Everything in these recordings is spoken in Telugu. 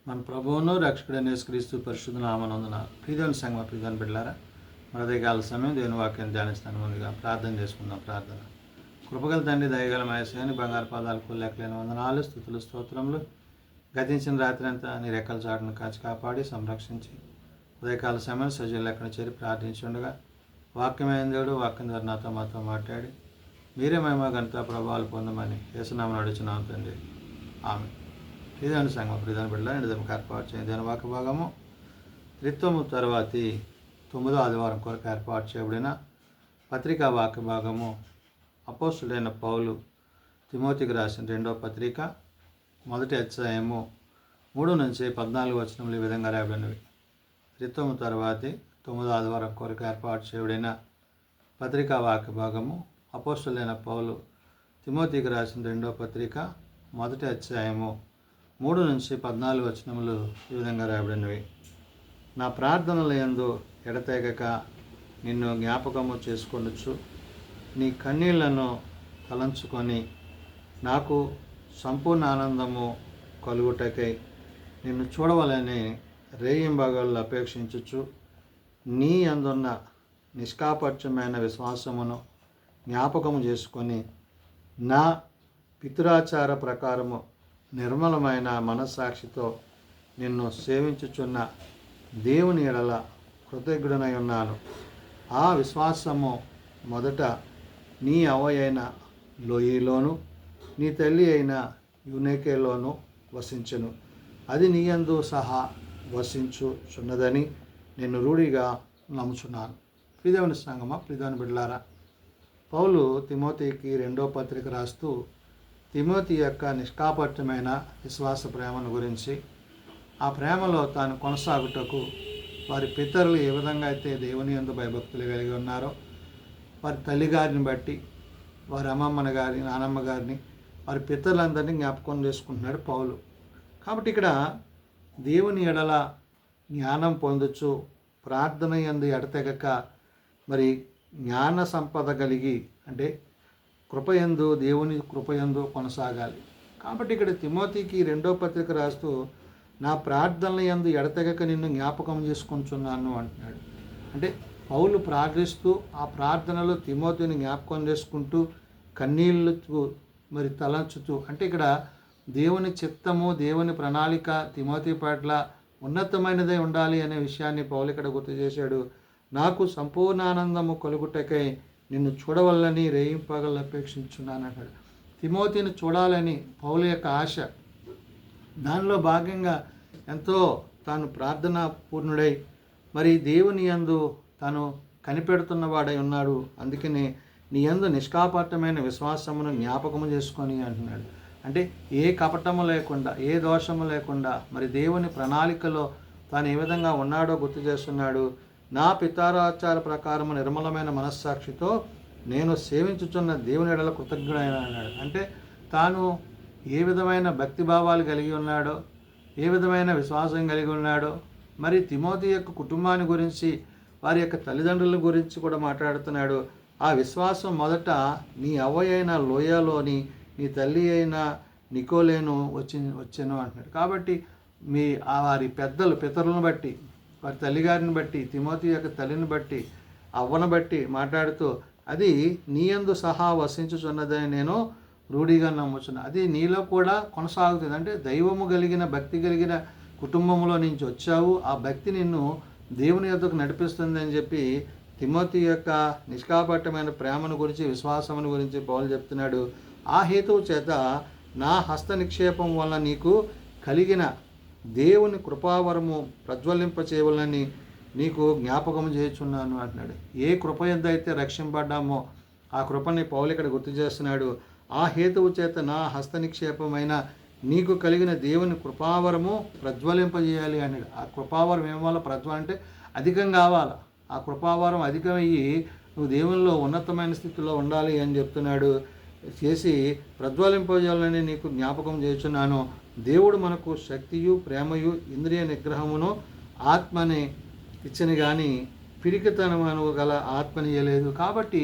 మన ప్రభువును రక్షకుడైన యేసుక్రీస్తు పరిశుద్ధ నామమున ప్రియమైన సంగమ ప్రియమైన బిడ్డలారా, మరదకాల సమయం దేవుని వాక్యాన్ని ధ్యానిస్తాను. ముందుగా ప్రార్థన చేసుకుందాం. ప్రార్థన. కృపగల తండ్రి, దయగల మహేశ్వరుని బంగారు పాదాలకు లెక్కలేని వందనాలు, స్తుతులు, స్తోత్రములు. గతించిన రాత్రి అంతా నీ రెక్కల చాటును కాచి కాపాడి సంరక్షించి ఉదయకాల సమయం సజీవులు ఎక్కడ చేరి ప్రార్థించుండగా వాక్యమైన దేవుడు వాక్యం ద్వారా నాతో మాతో మాట్లాడి మీరే మహిమ ఘనత ప్రభావాలు పొందమని యేసునామమున అడుగుచున్నాము తండ్రి. ఆమె ప్రియమైన సంఘం ప్రియమైన బిడ్డల నిజంగా ఏర్పాటు చేయని దేని వాక్య భాగము త్రిత్వము తర్వాతి 9వ ఆదివారం కొరకు ఏర్పాటు చేయబడిన పత్రికా వాక్య భాగము అపోస్తుడైన పౌలు తిమోతికి రాసిన 2వ పత్రిక 1వ అధ్యాయము 3 నుంచి 14 వచనములు ఈ విధంగా రాయబడినవి. త్రిత్వము తర్వాతి 9వ ఆదివారం కొరకు ఏర్పాటు చేయబడిన పత్రికా వాక్య భాగము అపోస్తుడైన పౌలు తిమోతికి రాసిన 2వ పత్రిక 1వ అధ్యాయము 3 నుంచి 14 వచనములు ఈ విధంగా రాయబడినవి. నా ప్రార్థనల యందు ఎడతెగక నిన్ను జ్ఞాపకము చేసుకొనొచ్చు, నీ కన్నీళ్లను తలంచుకొని నాకు సంపూర్ణ ఆనందము కలుగుటకై నిన్ను చూడవలని రేయింబగళ్ళు అపేక్షించుచు నీ అందున్న నిష్కాపట్యమైన విశ్వాసమును జ్ఞాపకము చేసుకొని నా పితృాచార ప్రకారము నిర్మలమైన మనస్సాక్షితో నిన్ను సేవించుచున్న దేవుని ఎడల కృతజ్ఞుడనై ఉన్నాను. ఆ విశ్వాసము మొదట నీ అవ్వయైన లోయలోను నీ తల్లి అయిన యునేకేలోను వసించెను. అది నీయందు సహా వసించుచున్నదని నేను రూఢిగా నమ్ముచున్నాను. ప్రియదేవుని సంగమా, ప్రియదేవుని బిడ్డలారా, పౌలు తిమోతికి 2వ పత్రిక రాస్తూ తిమోతి యొక్క నిష్కాపట్యమైన విశ్వాస ప్రేమను గురించి, ఆ ప్రేమలో తాను కొనసాగుటకు వారి పితరులు ఏ విధంగా అయితే దేవుని యందు భయభక్తులు కలిగి ఉన్నారో వారి తల్లిగారిని బట్టి, వారి అమ్మమ్మని గారిని, నానమ్మ గారిని, వారి పితరులందరినీ జ్ఞాపకం చేసుకుంటున్నాడు పౌలు. కాబట్టి ఇక్కడ దేవుని ఎడల జ్ఞానం పొందొచ్చు, ప్రార్థన యందు ఎడతెగక మరి జ్ఞాన సంపద కలిగి, అంటే కృపయందు, దేవుని కృపయందు కొనసాగాలి. కాబట్టి ఇక్కడ తిమోతికి 2వ పత్రిక రాస్తూ నా ప్రార్థనల యందు ఎడతెగక నిన్ను జ్ఞాపకం చేసుకుంటున్నాను అంటున్నాడు. అంటే పౌలు ప్రార్థిస్తూ ఆ ప్రార్థనలో తిమోతిని జ్ఞాపకం చేసుకుంటూ కన్నీళ్లు మరి తలంచుతూ, అంటే ఇక్కడ దేవుని చిత్తము, దేవుని ప్రణాళిక తిమోతి పట్ల ఉన్నతమైనదే ఉండాలి అనే విషయాన్ని పౌలు ఇక్కడ గుర్తు చేశాడు. నాకు సంపూర్ణ ఆనందము కలుగుటకై నిన్ను చూడవల్లని రేయింపగలు అపేక్షించున్నాను అంటాడు. తిమోతిని చూడాలని పౌలు యొక్క ఆశ. దానిలో భాగంగా ఎంతో తాను ప్రార్థనా పూర్ణుడై మరి దేవుని యందు తాను కనిపెడుతున్నవాడై ఉన్నాడు. అందుకనే నీ యందు నిష్కాపటమైన విశ్వాసమును జ్ఞాపకము చేసుకొని అంటున్నాడు. అంటే ఏ కపటము లేకుండా, ఏ దోషము లేకుండా మరి దేవుని ప్రణాళికలో తాను ఏ విధంగా ఉన్నాడో గుర్తు చేస్తున్నాడు. నా పితారాచార ప్రకారము నిర్మలమైన మనస్సాక్షితో నేను సేవించుచున్న దేవుని ఎడల కృతజ్ఞుడైన అన్నాడు. అంటే తాను ఏ విధమైన భక్తిభావాలు కలిగి ఉన్నాడో, ఏ విధమైన విశ్వాసం కలిగి ఉన్నాడో, మరి తిమోతి యొక్క కుటుంబాన్ని గురించి, వారి యొక్క తల్లిదండ్రుల గురించి కూడా మాట్లాడుతున్నాడు. ఆ విశ్వాసం మొదట నీ అవ్వయైన లోయలోని నీ తల్లి అయిన నికోలేను వచ్చాను అంటున్నాడు. కాబట్టి వారి పితరులను బట్టి, వారి తల్లిగారిని బట్టి, తిమోతి యొక్క తల్లిని బట్టి, అవ్వను బట్టి మాట్లాడుతూ అది నీయందు సహా వసించుచున్నదని నేను రూఢిగా నమ్ముచున్నా. అది నీలో కూడా కొనసాగుతుంది. అంటే దైవము కలిగిన, భక్తి కలిగిన కుటుంబంలో నుంచి వచ్చావు, ఆ భక్తి నిన్ను దేవుని యొద్దకు నడిపిస్తుంది అని చెప్పి తిమోతి యొక్క నిష్కాపట్యమైన ప్రేమను గురించి, విశ్వాసమును గురించి పౌలు చెప్తున్నాడు. ఆ హేతువు చేత నా హస్త నిక్షేపం వల్ల నీకు కలిగిన దేవుని కృపావరము ప్రజ్వలింప చేయవలని నీకు జ్ఞాపకం చేయుచున్నాను అంటున్నాడు. ఏ కృప యందు అయితే రక్షింపడ్డామో ఆ కృపని పౌలు ఇక్కడ గుర్తు చేస్తున్నాడు. ఆ హేతువు చేత నా హస్త నిక్షేపమైన నీకు కలిగిన దేవుని కృపావరము ప్రజ్వలింపజేయాలి అన్నాడు. ఆ కృపావరం ఏమవాల అంటే అధికం కావాలా. ఆ కృపావరం అధికమయ్యి నువ్వు దేవునిలో ఉన్నతమైన స్థితిలో ఉండాలి అని చెప్తున్నాడు. చేసి ప్రజ్వలింపజేయాలని నీకు జ్ఞాపకం చేస్తున్నాను. దేవుడు మనకు శక్తియు, ప్రేమయు, ఇంద్రియ నిగ్రహమును, ఆత్మని ఇచ్చిన కానీ పిరికితనము గల ఆత్మని ఇయ్యలేదు. కాబట్టి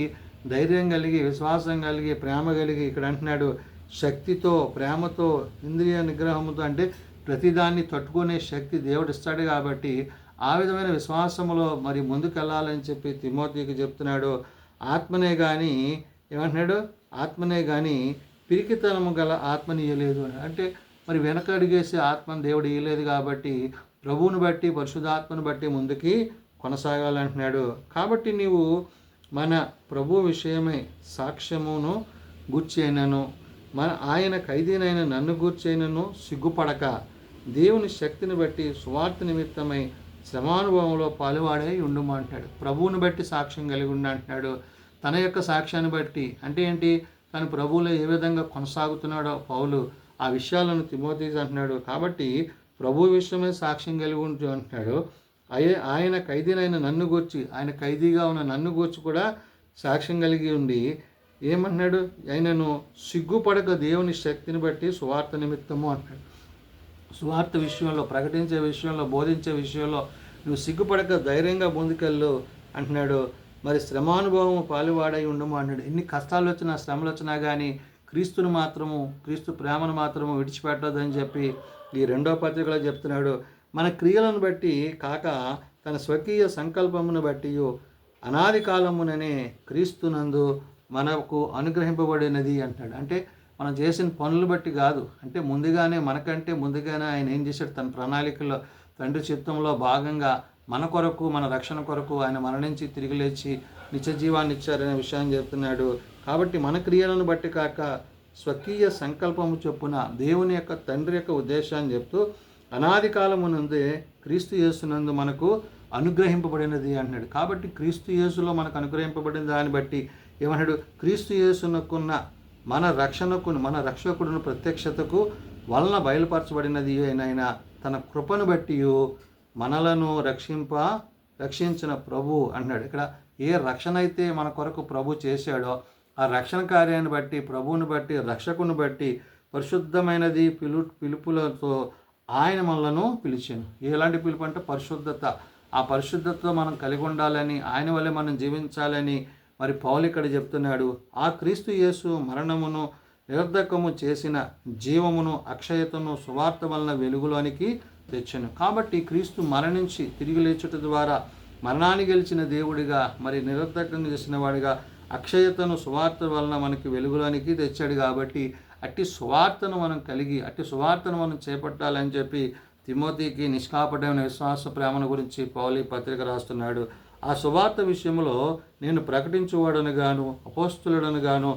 ధైర్యం కలిగి, విశ్వాసం కలిగి, ప్రేమ కలిగి, ఇక్కడ అంటున్నాడు శక్తితో, ప్రేమతో, ఇంద్రియ నిగ్రహముతో, అంటే ప్రతిదాన్ని తట్టుకునే శక్తి దేవుడు ఇస్తాడు కాబట్టి ఆ విధమైన విశ్వాసములో మరి ముందుకెళ్ళాలని చెప్పి తిమోతికి చెప్తున్నాడు. ఆత్మనే కానీ ఏమంటున్నాడు, ఆత్మనే కానీ పిరికితనము గల ఆత్మని ఇయ్యలేదు అని. అంటే మరి వెనకడిగేసి ఆత్మను దేవుడు ఇయ్యలేదు కాబట్టి ప్రభువుని బట్టి పరిశుద్ధాత్మను బట్టి ముందుకి కొనసాగాలంటున్నాడు. కాబట్టి నీవు మన ప్రభు విషయమై సాక్ష్యమును గూర్చైనను ఆయన ఖైదీనైన నన్ను గూర్చైనను సిగ్గుపడక దేవుని శక్తిని బట్టి సువార్త నిమిత్తమై శ్రమానుభవంలో పాలువాడే ఉండుము అంటాడు. ప్రభువుని బట్టి సాక్ష్యం కలిగి ఉండి అంటున్నాడు. తన యొక్క సాక్ష్యాన్ని బట్టి అంటే ఏంటి, తను ప్రభువులో ఏ విధంగా కొనసాగుతున్నాడో పౌలు ఆ విషయాలను తిమోతికి అంటున్నాడు. కాబట్టి ప్రభు విషయమే సాక్ష్యం కలిగి ఉంటూ అంటున్నాడు. ఆయన ఖైదీనైన నన్ను గూర్చి, ఆయన ఖైదీగా ఉన్న నన్ను గూర్చి కూడా సాక్ష్యం కలిగి ఉండి ఏమంటున్నాడు, ఆయనను సిగ్గుపడక దేవుని శక్తిని బట్టి సువార్త నిమిత్తము అంటాడు. సువార్త విషయంలో, ప్రకటించే విషయంలో, బోధించే విషయంలో నువ్వు సిగ్గుపడక ధైర్యంగా ముందుకెళ్ళు అంటున్నాడు. మరి శ్రమానుభవం పాలువాడై ఉండము అంటున్నాడు. ఎన్ని కష్టాలు వచ్చినా, శ్రమలు వచ్చినా కానీ క్రీస్తుని మాత్రము, క్రీస్తు ప్రేమను మాత్రము విడిచిపెట్టదని చెప్పి ఈ 2వ పత్రికలో చెప్తున్నాడు. మన క్రియలను బట్టి కాక తన స్వకీయ సంకల్పమును బట్టి అనాది కాలముననే క్రీస్తునందు మనకు అనుగ్రహింపబడినది అంటాడు. అంటే మనం చేసిన పనులు బట్టి కాదు, అంటే మనకంటే ముందుగానే ఆయన ఏం చేశాడు, తన ప్రణాళికలో తండ్రి చిత్తంలో భాగంగా మన కొరకు, మన రక్షణ కొరకు ఆయన మరణించి తిరిగి లేచి నిత్య జీవాన్ని ఇచ్చారనే విషయాన్ని చెప్తున్నాడు. కాబట్టి మన క్రియలను బట్టి కాక స్వకీయ సంకల్పము చొప్పున దేవుని యొక్క తండ్రి యొక్క ఉద్దేశాన్ని చెప్తూ అనాది కాలమునందే క్రీస్తు యేసునందు మనకు అనుగ్రహింపబడినది అంటున్నాడు. కాబట్టి క్రీస్తు యేసులో మనకు అనుగ్రహింపబడిన దాన్ని బట్టి ఏమన్నాడు, క్రీస్తు యేసునకున్న మన రక్షకుడును ప్రత్యక్షతకు వలన బయలుపరచబడినది అయిన తన కృపను బట్టి మనలను రక్షించిన ప్రభు అంటున్నాడు. ఇక్కడ ఏ రక్షణ అయితే మన కొరకు ప్రభు చేశాడో ఆ రక్షణ కార్యాన్ని బట్టి, ప్రభువుని బట్టి, రక్షకుని బట్టి పరిశుద్ధమైనది పిలుపులతో ఆయన మనలను పిలిచాను. ఎలాంటి పిలుపు అంటే పరిశుద్ధత. ఆ పరిశుద్ధతతో మనం కలిగి ఉండాలని, ఆయన వల్లే మనం జీవించాలని మరి పౌలు ఇక్కడ చెప్తున్నాడు. ఆ క్రీస్తు యేసు మరణమును నిరర్ధకము చేసిన జీవమును, అక్షయతను సువార్త వలన వెలుగులోనికి తెచ్చాను. కాబట్టి క్రీస్తు మరణించి తిరిగి లేచుట ద్వారా మరణాన్ని గెలిచిన దేవుడిగా, మరి నిరర్ధకంగా చేసిన వాడిగా అక్షయతను సువార్త వలన మనకి వెలుగులోనికి తెచ్చాడు. కాబట్టి అట్టి సువార్తను మనం కలిగి, అట్టి సువార్తను మనం చేపట్టాలని చెప్పి తిమోతికి నిష్కాపటమైన విశ్వాస ప్రేమను గురించి పౌలు పత్రిక రాస్తున్నాడు. ఆ సువార్త విషయంలో నేను ప్రకటించువాడను గాను, అపోస్తులుడను గాను,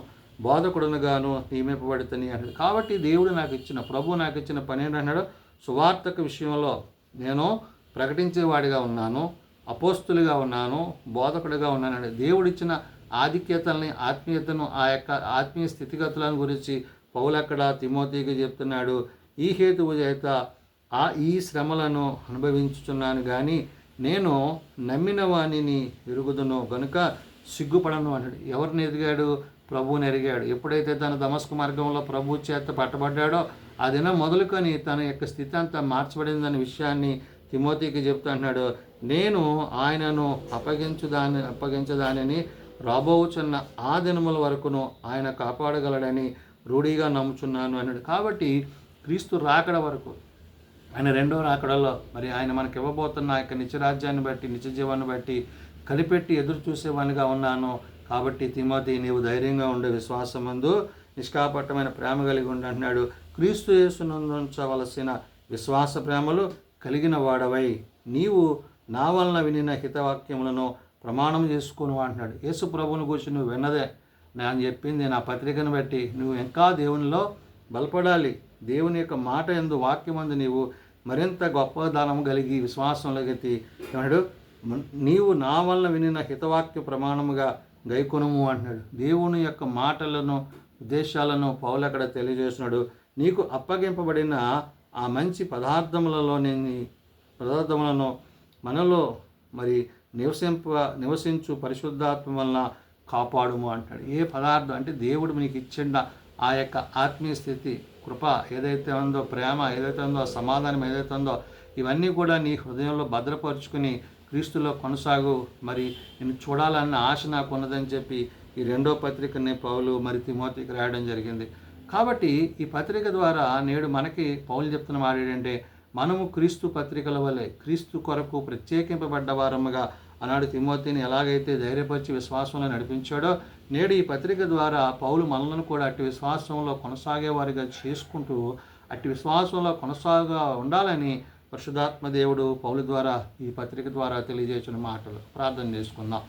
బోధకుడను గాను నియమింపబడితని అన్నాడు. కాబట్టి దేవుడు నాకు ఇచ్చిన, ప్రభు నాకు ఇచ్చిన పని ఏంటన్నాడు, సువార్తక విషయంలో నేను ప్రకటించేవాడిగా ఉన్నాను, అపోస్తులుగా ఉన్నాను, బోధకుడిగా ఉన్నాను. దేవుడిచ్చిన ఆధిక్యతల్ని, ఆత్మీయతను, ఆ యొక్క ఆత్మీయ స్థితిగతులను గురించి పౌలు అక్కడ తిమోతికి చెప్తున్నాడు. ఈ హేతువు చేత ఈ శ్రమలను అనుభవించుచున్నాను కానీ నేను నమ్మిన వాణిని ఎరుగుదును గనుక సిగ్గుపడను అన్నాడు. ఎవరిని ఎదిగాడు? ప్రభువుని ఎరిగాడు. ఎప్పుడైతే తన దమస్కు మార్గంలో ప్రభు చేత పట్టబడ్డాడో ఆ దినం మొదలుకొని తన యొక్క స్థితి అంతా మార్చబడిందనే విషయాన్ని తిమోతికి చెప్తూ అంటున్నాడు. నేను ఆయనను అప్పగించదానిని రాబోచున్న ఆ దినముల వరకును ఆయన కాపాడగలడని రూఢిగా నమ్ముచున్నాను అన్నాడు. కాబట్టి క్రీస్తు రాకడ వరకు, ఆయన 2వ రాకడలో మరి ఆయన మనకి ఇవ్వబోతున్న ఆ యొక్క నిత్యరాజ్యాన్ని బట్టి, నిత్య జీవాన్ని బట్టి కనిపెట్టి ఎదురు చూసేవానిగా ఉన్నాను. కాబట్టి తిమోతి, నీవు ధైర్యంగా ఉండే విశ్వాసమందు నిష్కాపటమైన ప్రేమ కలిగి ఉండి అంటున్నాడు. క్రీస్తు యేసునందుంచవలసిన విశ్వాస ప్రేమలు కలిగిన వాడవై నీవు నా వలన వినిన హితవాక్యములను ప్రమాణం చేసుకుని అంటున్నాడు. యేసు ప్రభువుని గురించి నువ్వు విన్నదే నేను చెప్పింది, నా పత్రికను బట్టి నువ్వు ఇంకా దేవునిలో బలపడాలి. దేవుని యొక్క మాట యందు, వాక్యమందు నీవు మరింత గొప్ప దానం కలిగి విశ్వాసంలో గతి ఏమన్నాడు, నీవు నా వలన వినిన హితవాక్య ప్రమాణముగా గైకొనుము అంటున్నాడు. దేవుని యొక్క మాటలను, ఉద్దేశాలను పౌలు అక్కడ తెలియజేస్తున్నాడు. నీకు అప్పగింపబడిన ఆ మంచి పదార్థములను మనలో మరి నివసించు పరిశుద్ధాత్మ వలన కాపాడుము అంటాడు. ఏ పదార్థం అంటే దేవుడు నీకు ఇచ్చిన ఆ యొక్క ఆత్మీయ స్థితి, కృప ఏదైతే ఉందో, ప్రేమ ఏదైతే ఉందో, సమాధానం ఏదైతే ఉందో, ఇవన్నీ కూడా నీ హృదయంలో భద్రపరుచుకుని క్రీస్తులో కొనసాగు. మరి నేను చూడాలన్న ఆశ నాకు ఉన్నదని చెప్పి ఈ 2వ పత్రికని పౌలు మరి తిమోతికి రాయడం జరిగింది. కాబట్టి ఈ పత్రిక ద్వారా నేడు మనకి పౌలు చెప్తున్న మాట ఏంటంటే, మనము క్రీస్తు పత్రికల వలె క్రీస్తు కొరకు ప్రత్యేకింపబడ్డ వారముగా ఆనాడు తిమోతిని ఎలాగైతే ధైర్యపరిచి విశ్వాసంలో నడిపించాడో, నేడు ఈ పత్రిక ద్వారా పౌలు మనలను కూడా అట్టి విశ్వాసంలో కొనసాగేవారిగా చేసుకుంటూ అట్టి విశ్వాసంలో కొనసాగా ఉండాలని పరిశుద్ధాత్మ దేవుడు పౌలు ద్వారా ఈ పత్రిక ద్వారా తెలియజేసిన మాటలు ప్రార్థన చేసుకుందాం.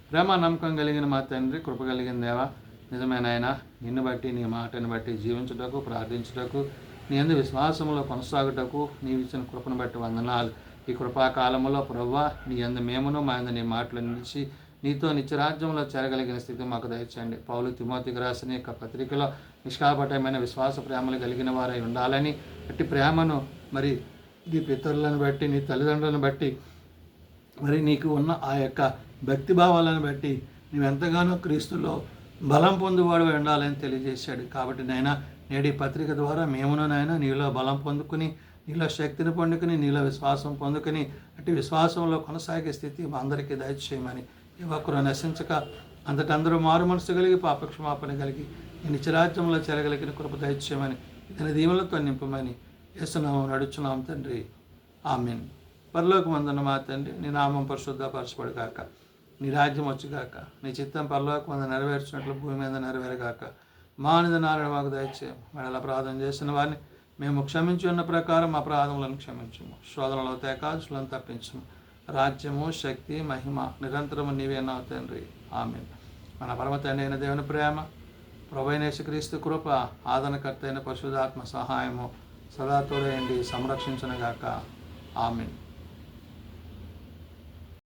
ప్రేమ నమ్మకం కలిగిన మా తండ్రి, కృప కలిగిన దేవా, నిజమైన ఆయన, నిన్ను బట్టి నీ మాటను బట్టి జీవించుటకు, ప్రార్థించుటకు, నీ యందు విశ్వాసంలో కొనసాగుటకు నీవు ఇచ్చిన కృపను బట్టి వందనాలు. ఈ కృపాకాలంలో ప్రభువా, నీ యందు మేమును మా యందు నీ మాటలు నిలిచి నీతో నిత్యరాజ్యంలో చేరగలిగిన స్థితి మాకు దయచేయండి. పౌలు తిమోతికి రాసిన యొక్క పత్రికలో నిష్కాపటమైన విశ్వాస ప్రేమలు కలిగిన వారై ఉండాలని, అట్టి ప్రేమను మరి నీ పితరులను బట్టి, నీ తల్లిదండ్రులను బట్టి, మరి నీకు ఉన్న ఆ యొక్క భక్తి భావాలను బట్టి నీవెంతగానో క్రీస్తులో బలం పొందువాడు ఉండాలని తెలియజేశాడు. కాబట్టి నాయనా, నేడు ఈ పత్రిక ద్వారా మేమును నాయన నీలో బలం పొందుకుని, నీలో శక్తిని పొందుకుని, నీలో విశ్వాసం పొందుకుని అట్టి విశ్వాసంలో కొనసాగే స్థితి మా అందరికీ దయచేయమని, ఈ ఒక్కరు నశించక అంతటందరూ మారు మనసు కలిగి పాపక్షమాపణ కలిగి నిత్యరాజ్యంలో చేరగలిగిన కృప దయచేయమని, ఇతని దీవులతో నింపమని యేసునామం నడుచున్నాం తండ్రి, ఆమేన్. పరలోకమందున్న మా తండ్రి, నీ నామం పరిశుద్ధపరచబడుగాక, నీ రాజ్యం వచ్చుగాక, నీ చిత్తం పరలోకమందు నెరవేర్చినట్లు భూమి మీద నెరవేరుగాక. మా నిధనాలను మాకు దయచేయం. మేము అపరాధం చేసిన వారిని మేము క్షమించి ఉన్న ప్రకారం అపరాధములను క్షమించము. శోధనలో తేకాదులను తప్పించము. రాజ్యము, శక్తి, మహిమ నిరంతరము నీవేనా తండ్రి, ఆమేన్. మన పరమ తండ్రి అయిన దేవుని ప్రేమ, ప్రభువైన యేసుక్రీస్తు కృప, ఆదరణకర్త అయిన పరిశుద్ధాత్మ సహాయము సదా తోడయండి సంరక్షించునుగాక, ఆమేన్.